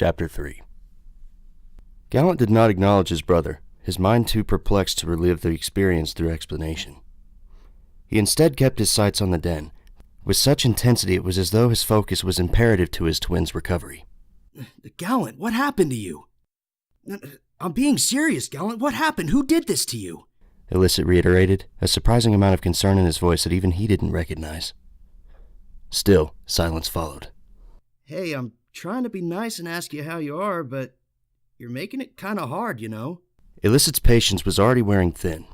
Chapter 3. Gallant did not acknowledge his brother, his mind too perplexed to relive the experience through explanation. He instead kept his sights on the den. With such intensity it was as though his focus was imperative to his twin's recovery. Gallant, what happened to you? I'm being serious, Gallant. What happened? Who did this to you? Illicit reiterated, a surprising amount of concern in his voice that even he didn't recognize. Still, silence followed. Hey, I'm trying to be nice and ask you how you are, but you're making it kind of hard, you know? Illicit's patience was already wearing thin,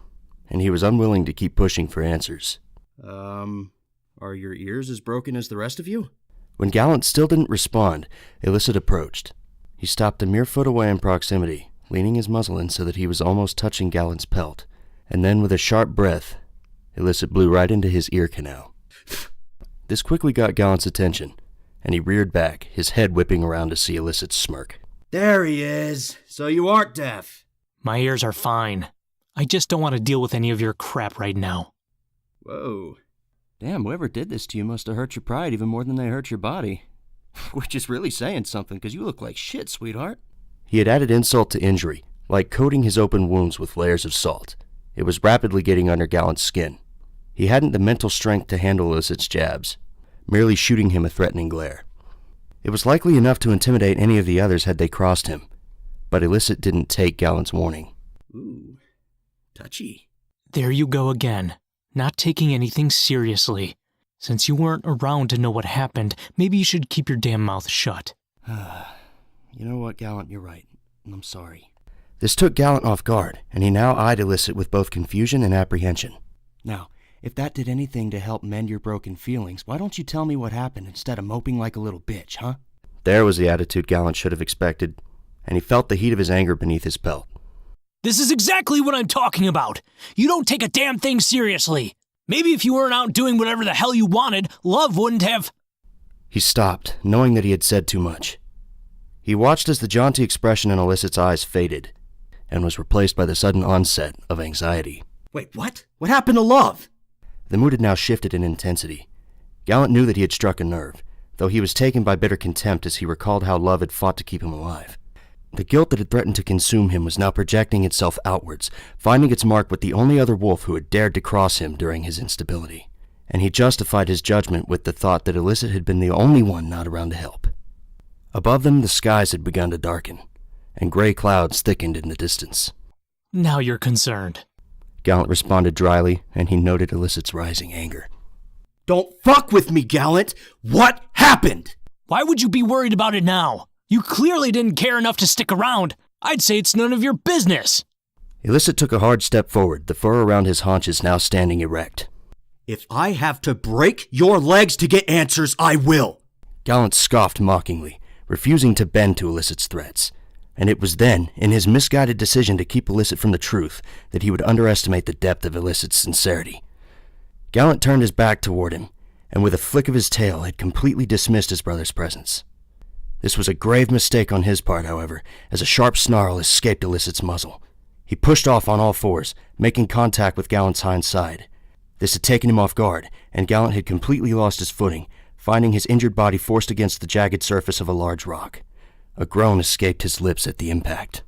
and he was unwilling to keep pushing for answers. Are your ears as broken as the rest of you? When Gallant still didn't respond, Illicit approached. He stopped a mere foot away in proximity, leaning his muzzle in so that he was almost touching Gallant's pelt, and then with a sharp breath, Illicit blew right into his ear canal. This quickly got Gallant's attention, and he reared back, his head whipping around to see Illicit's smirk. There he is. So you aren't deaf. My ears are fine. I just don't want to deal with any of your crap right now. Whoa. Damn, whoever did this to you must have hurt your pride even more than they hurt your body. Which is really saying something, because you look like shit, sweetheart. He had added insult to injury, like coating his open wounds with layers of salt. It was rapidly getting under Gallant's skin. He hadn't the mental strength to handle Illicit's jabs, merely shooting him a threatening glare. It was likely enough to intimidate any of the others had they crossed him, but Illicit didn't take Gallant's warning. Ooh, touchy. There you go again, not taking anything seriously. Since you weren't around to know what happened, maybe you should keep your damn mouth shut. You know what, Gallant, you're right. I'm sorry. This took Gallant off guard, and he now eyed Illicit with both confusion and apprehension. Now, if that did anything to help mend your broken feelings, why don't you tell me what happened instead of moping like a little bitch, huh? There was the attitude Gallant should have expected, and he felt the heat of his anger beneath his pelt. This is exactly what I'm talking about. You don't take a damn thing seriously. Maybe if you weren't out doing whatever the hell you wanted, love wouldn't have... He stopped, knowing that he had said too much. He watched as the jaunty expression in Illicit's eyes faded, and was replaced by the sudden onset of anxiety. Wait, what? What happened to love? The mood had now shifted in intensity. Gallant knew that he had struck a nerve, though he was taken by bitter contempt as he recalled how love had fought to keep him alive. The guilt that had threatened to consume him was now projecting itself outwards, finding its mark with the only other wolf who had dared to cross him during his instability. And he justified his judgment with the thought that Illicit had been the only one not around to help. Above them, the skies had begun to darken, and gray clouds thickened in the distance. Now you're concerned. Gallant responded dryly, and he noted Illicit's rising anger. Don't fuck with me, Gallant! What happened? Why would you be worried about it now? You clearly didn't care enough to stick around. I'd say it's none of your business. Illicit took a hard step forward, the fur around his haunches now standing erect. If I have to break your legs to get answers, I will! Gallant scoffed mockingly, refusing to bend to Illicit's threats. And it was then, in his misguided decision to keep Illicit from the truth, that he would underestimate the depth of Illicit's sincerity. Gallant turned his back toward him, and with a flick of his tail had completely dismissed his brother's presence. This was a grave mistake on his part, however, as a sharp snarl escaped Illicit's muzzle. He pushed off on all fours, making contact with Gallant's hind side. This had taken him off guard, and Gallant had completely lost his footing, finding his injured body forced against the jagged surface of a large rock. A groan escaped his lips at the impact.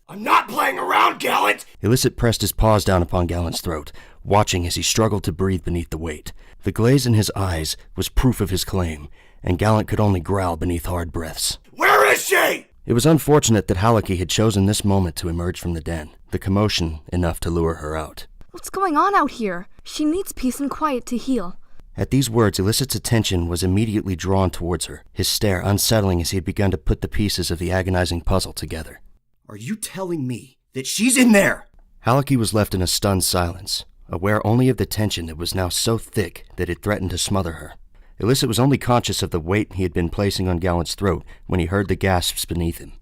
I'm not playing around, Gallant! Illicit pressed his paws down upon Gallant's throat, watching as he struggled to breathe beneath the weight. The glaze in his eyes was proof of his claim, and Gallant could only growl beneath hard breaths. Where is she? It was unfortunate that Halaki had chosen this moment to emerge from the den, the commotion enough to lure her out. What's going on out here? She needs peace and quiet to heal. At these words, Illicit's attention was immediately drawn towards her, his stare unsettling as he had begun to put the pieces of the agonizing puzzle together. Are you telling me that she's in there? Halaki was left in a stunned silence, aware only of the tension that was now so thick that it threatened to smother her. Illicit was only conscious of the weight he had been placing on Gallant's throat when he heard the gasps beneath him.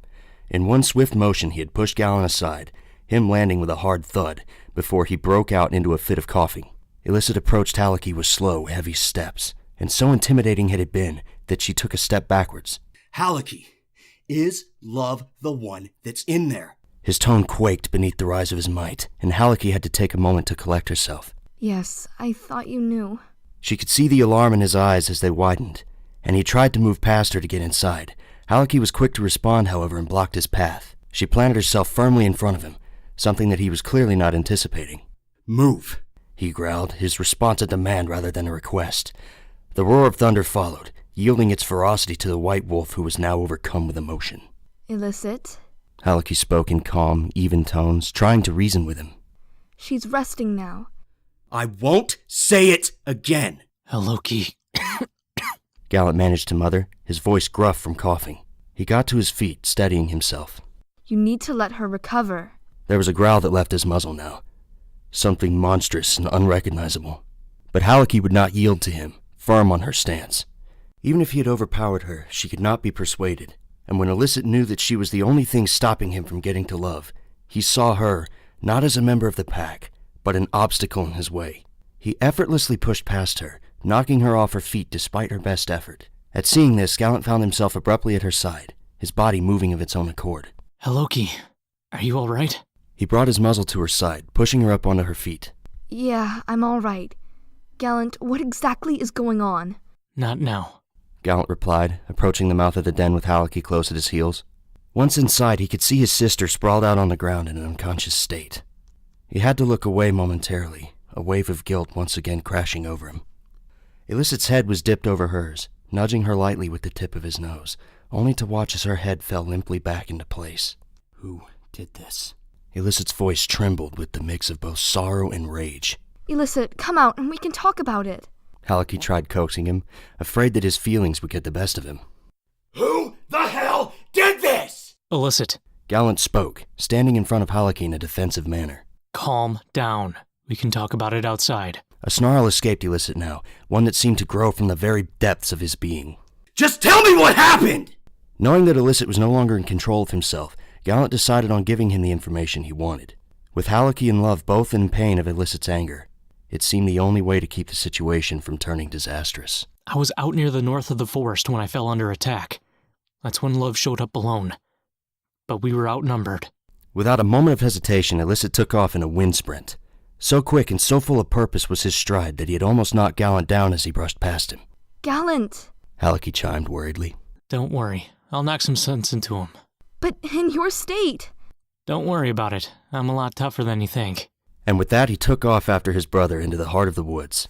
In one swift motion he had pushed Gallant aside, him landing with a hard thud, before he broke out into a fit of coughing. Illicit approached Halaki with slow, heavy steps, and so intimidating had it been that she took a step backwards. Halaki, is love the one that's in there? His tone quaked beneath the rise of his might, and Halaki had to take a moment to collect herself. Yes, I thought you knew. She could see the alarm in his eyes as they widened, and he tried to move past her to get inside. Hallecky was quick to respond, however, and blocked his path. She planted herself firmly in front of him, something that he was clearly not anticipating. Move, he growled, his response a demand rather than a request. The roar of thunder followed, yielding its ferocity to the white wolf who was now overcome with emotion. Illicit? Hallecky spoke in calm, even tones, trying to reason with him. She's resting now. I won't say it again. Loki. Gallant managed to mutter, his voice gruff from coughing. He got to his feet, steadying himself. You need to let her recover. There was a growl that left his muzzle now. Something monstrous and unrecognizable. But Hallecky would not yield to him, firm on her stance. Even if he had overpowered her, she could not be persuaded. And when Illicit knew that she was the only thing stopping him from getting to love, he saw her, not as a member of the pack, but an obstacle in his way. He effortlessly pushed past her, knocking her off her feet despite her best effort. At seeing this, Gallant found himself abruptly at her side, his body moving of its own accord. Loki, are you all right? He brought his muzzle to her side, pushing her up onto her feet. Yeah, I'm all right. Gallant, what exactly is going on? Not now. Gallant replied, approaching the mouth of the den with Hallecky close at his heels. Once inside, he could see his sister sprawled out on the ground in an unconscious state. He had to look away momentarily, a wave of guilt once again crashing over him. Illicit's head was dipped over hers, nudging her lightly with the tip of his nose, only to watch as her head fell limply back into place. Who did this? Illicit's voice trembled with the mix of both sorrow and rage. Illicit, come out and we can talk about it. Hallecky tried coaxing him, afraid that his feelings would get the best of him. Who the hell did this? Illicit. Gallant spoke, standing in front of Hallecky in a defensive manner. Calm down. We can talk about it outside. A snarl escaped Illicit now, one that seemed to grow from the very depths of his being. Just tell me what happened! Knowing that Illicit was no longer in control of himself, Gallant decided on giving him the information he wanted. With Hallecky and Love both in pain of Illicit's anger, it seemed the only way to keep the situation from turning disastrous. I was out near the north of the forest when I fell under attack. That's when Love showed up alone. But we were outnumbered. Without a moment of hesitation, Illicit took off in a wind sprint. So quick and so full of purpose was his stride that he had almost knocked Gallant down as he brushed past him. Gallant! Hallecky chimed worriedly. Don't worry. I'll knock some sense into him. But in your state... Don't worry about it. I'm a lot tougher than you think. And with that, he took off after his brother into the heart of the woods.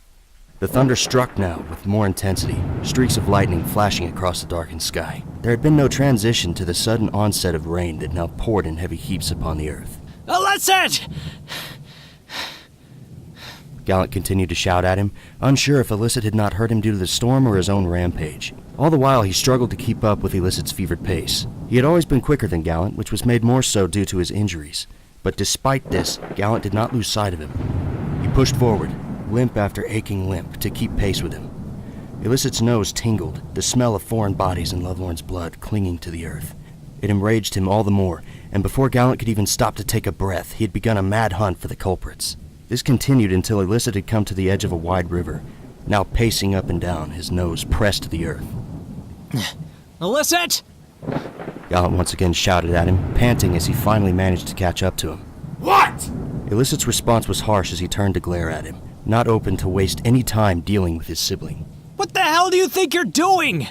The thunder struck now with more intensity, streaks of lightning flashing across the darkened sky. There had been no transition to the sudden onset of rain that now poured in heavy heaps upon the earth. Illicit! Gallant continued to shout at him, unsure if Illicit had not heard him due to the storm or his own rampage. All the while, he struggled to keep up with Illicit's fevered pace. He had always been quicker than Gallant, which was made more so due to his injuries. But despite this, Gallant did not lose sight of him. He pushed forward, limp after aching limp, to keep pace with him. Illicit's nose tingled, the smell of foreign bodies and Lovelorn's blood clinging to the earth. It enraged him all the more, and before Gallant could even stop to take a breath, he had begun a mad hunt for the culprits. This continued until Illicit had come to the edge of a wide river, now pacing up and down, his nose pressed to the earth. Illicit! Gallant once again shouted at him, panting as he finally managed to catch up to him. What? Illicit's response was harsh as he turned to glare at him, not open to waste any time dealing with his sibling. What the hell do you think you're doing?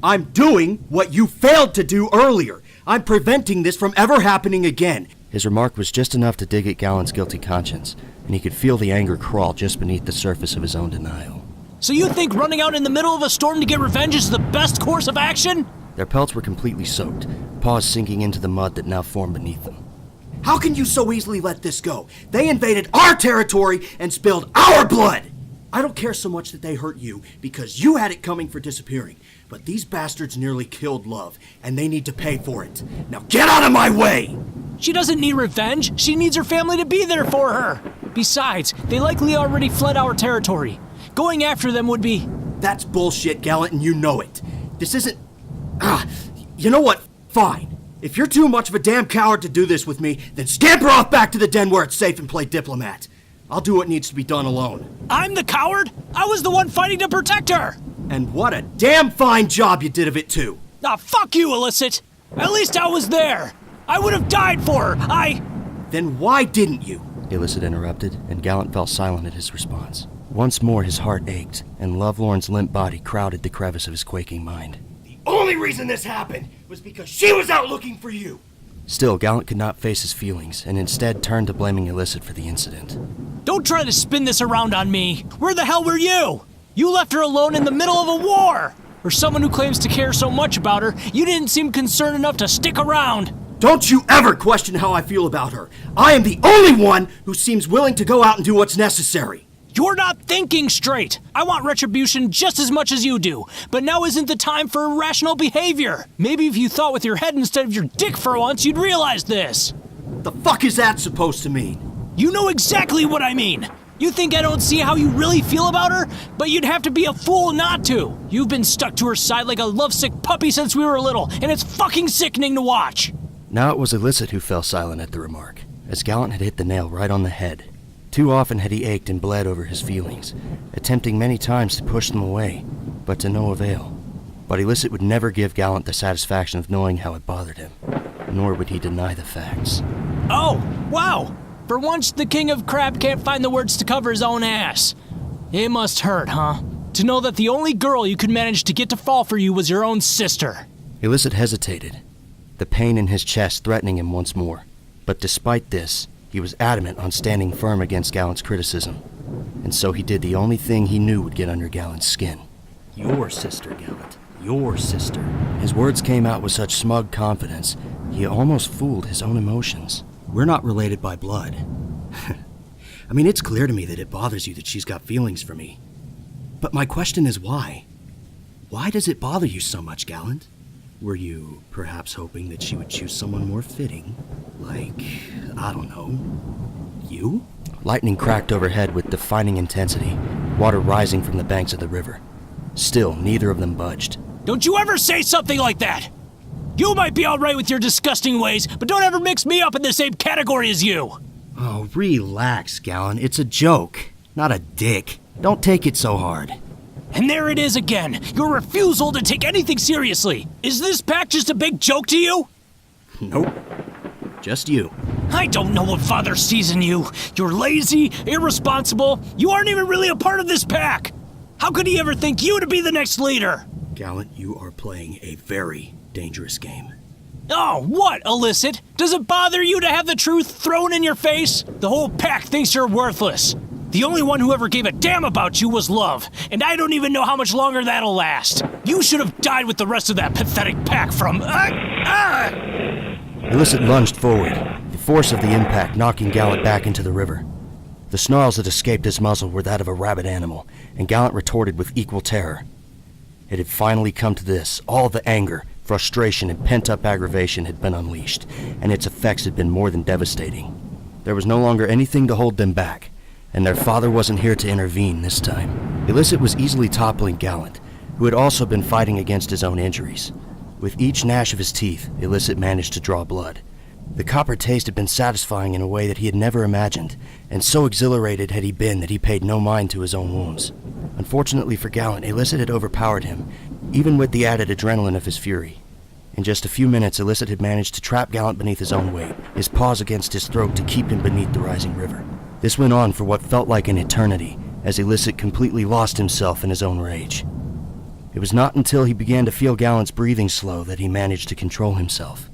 I'm doing what you failed to do earlier. I'm preventing this from ever happening again. His remark was just enough to dig at Gallant's guilty conscience, and he could feel the anger crawl just beneath the surface of his own denial. So you think running out in the middle of a storm to get revenge is the best course of action? Their pelts were completely soaked, paws sinking into the mud that now formed beneath them. How can you so easily let this go? They invaded our territory and spilled our blood! I don't care so much that they hurt you, because you had it coming for disappearing. But these bastards nearly killed Love, and they need to pay for it. Now get out of my way! She doesn't need revenge. She needs her family to be there for her. Besides, they likely already fled our territory. Going after them would be... That's bullshit, Gallant, and you know it. This isn't... you know what? Fine. If you're too much of a damn coward to do this with me, then scamper off back to the den where it's safe and play diplomat. I'll do what needs to be done alone. I'm the coward? I was the one fighting to protect her! And what a damn fine job you did of it, too. Fuck you, Illicit! At least I was there! I would have died for her! Then why didn't you? Illicit interrupted, and Gallant fell silent at his response. Once more his heart ached, and Lovelorn's limp body crowded the crevice of his quaking mind. The only reason this happened was because she was out looking for you! Still, Gallant could not face his feelings, and instead turned to blaming Illicit for the incident. Don't try to spin this around on me. Where the hell were you? You left her alone in the middle of a war! For someone who claims to care so much about her, you didn't seem concerned enough to stick around. Don't you ever question how I feel about her. I am the only one who seems willing to go out and do what's necessary. You're not thinking straight. I want retribution just as much as you do, but now isn't the time for irrational behavior. Maybe if you thought with your head instead of your dick for once, you'd realize this. The fuck is that supposed to mean? You know exactly what I mean. You think I don't see how you really feel about her? But you'd have to be a fool not to. You've been stuck to her side like a lovesick puppy since we were little, and it's fucking sickening to watch. Now it was Illicit who fell silent at the remark, as Gallant had hit the nail right on the head. Too often had he ached and bled over his feelings, attempting many times to push them away, but to no avail. But Illicit would never give Gallant the satisfaction of knowing how it bothered him, nor would he deny the facts. Oh, wow! For once, the king of crap can't find the words to cover his own ass. It must hurt, huh? To know that the only girl you could manage to get to fall for you was your own sister. Illicit hesitated, the pain in his chest threatening him once more. But despite this, he was adamant on standing firm against Gallant's criticism. And so he did the only thing he knew would get under Gallant's skin. Your sister, Gallant. Your sister. His words came out with such smug confidence, he almost fooled his own emotions. We're not related by blood. I mean, it's clear to me that it bothers you that she's got feelings for me. But my question is why? Why does it bother you so much, Gallant? Were you perhaps hoping that she would choose someone more fitting? Like, I don't know, you? Lightning cracked overhead with defining intensity, water rising from the banks of the river. Still, neither of them budged. Don't you ever say something like that! You might be all right with your disgusting ways, but don't ever mix me up in the same category as you! Oh, relax, Gallant. It's a joke, not a dick. Don't take it so hard. And there it is again, your refusal to take anything seriously. Is this pack just a big joke to you? Nope. Just you. I don't know what Father sees in you. You're lazy, irresponsible. You aren't even really a part of this pack. How could he ever think you to be the next leader? Gallant, you are playing a very dangerous game. Oh, what, Illicit? Does it bother you to have the truth thrown in your face? The whole pack thinks you're worthless. The only one who ever gave a damn about you was Love, and I don't even know how much longer that'll last. You should have died with the rest of that pathetic pack from... Illicit lunged forward, the force of the impact knocking Gallant back into the river. The snarls that escaped his muzzle were that of a rabid animal, and Gallant retorted with equal terror. It had finally come to this. All the anger, frustration, and pent-up aggravation had been unleashed, and its effects had been more than devastating. There was no longer anything to hold them back, and their father wasn't here to intervene this time. Illicit was easily toppling Gallant, who had also been fighting against his own injuries. With each gnash of his teeth, Illicit managed to draw blood. The copper taste had been satisfying in a way that he had never imagined, and so exhilarated had he been that he paid no mind to his own wounds. Unfortunately for Gallant, Illicit had overpowered him, even with the added adrenaline of his fury. In just a few minutes, Illicit had managed to trap Gallant beneath his own weight, his paws against his throat to keep him beneath the rising river. This went on for what felt like an eternity, as Illicit completely lost himself in his own rage. It was not until he began to feel Gallant's breathing slow that he managed to control himself.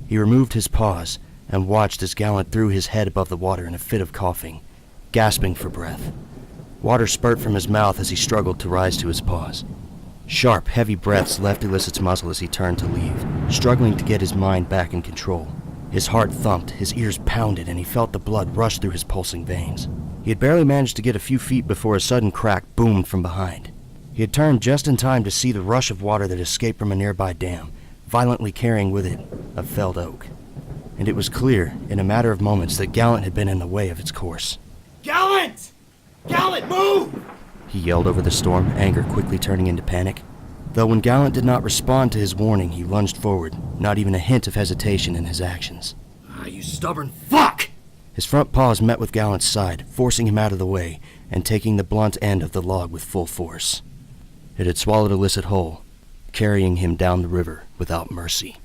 He removed his paws and watched as Gallant threw his head above the water in a fit of coughing, gasping for breath. Water spurted from his mouth as he struggled to rise to his paws. Sharp, heavy breaths left Illicit's muzzle as he turned to leave, struggling to get his mind back in control. His heart thumped, his ears pounded, and he felt the blood rush through his pulsing veins. He had barely managed to get a few feet before a sudden crack boomed from behind. He had turned just in time to see the rush of water that escaped from a nearby dam, violently carrying with it a felled oak. And it was clear, in a matter of moments, that Gallant had been in the way of its course. Gallant! Gallant, move! He yelled over the storm, anger quickly turning into panic. Though when Gallant did not respond to his warning, he lunged forward, not even a hint of hesitation in his actions. Ah, you stubborn fuck! His front paws met with Gallant's side, forcing him out of the way, and taking the blunt end of the log with full force. It had swallowed Illicit whole, carrying him down the river without mercy.